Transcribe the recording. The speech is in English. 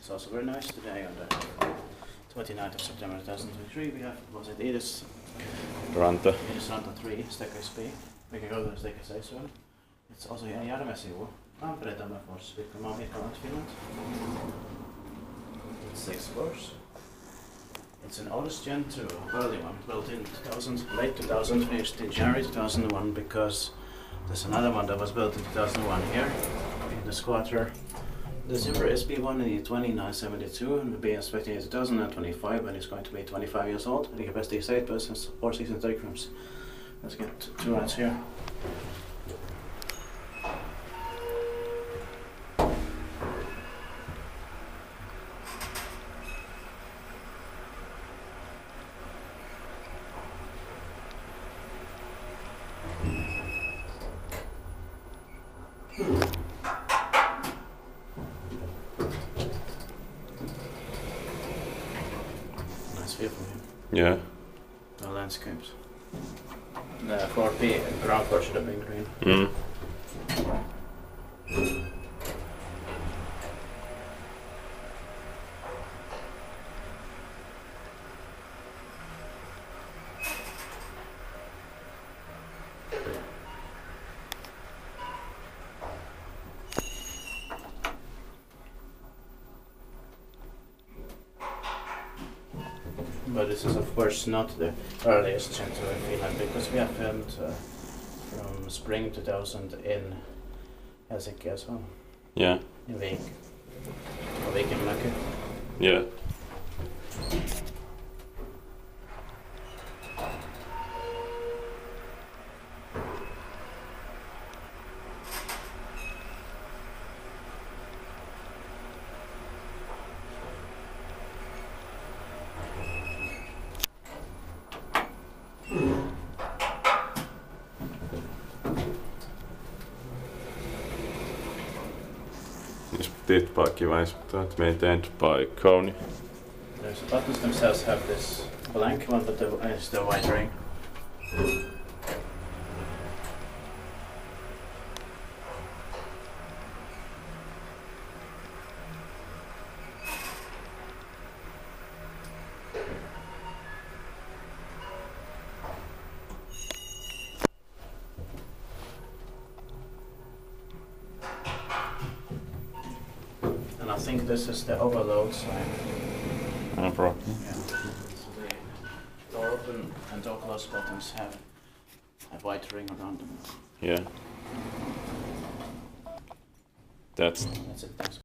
It's also very nice today on the 29th of September 2023. We have, was it Iidesranta. Iidesranta 3 staircase B. We can go to the staircase A soon. It's also here in Järvensivu, Tampere, Finland. It's 6 floors. It's an Otis GeN2, early one, built in 2000, late 2000, finished in January 2001, because there's another one that was built in 2001 here, in the squatter. The Zimmer SB1 in 2972 and will be inspected in 2025 when it's going to be 25 years old. The capacity is 8 persons, 430 grams. Let's get 2 rides here. Nice view from here. Yeah. The landscapes. The 4P ground floor should have been green. Mm. But this is of course not the earliest GeN2 in Finland, because we have filmed from spring 2000 in Helsinki as well. Yeah. In Vik. Or Vikinmäki. Yeah. This bike device that maintained by Kony. The buttons themselves have this blank one, but it's the white ring. And I think this is the overload sign. No problem. Yeah. So the door open and door close buttons have a white ring around them. Yeah. That's That's it. Thanks.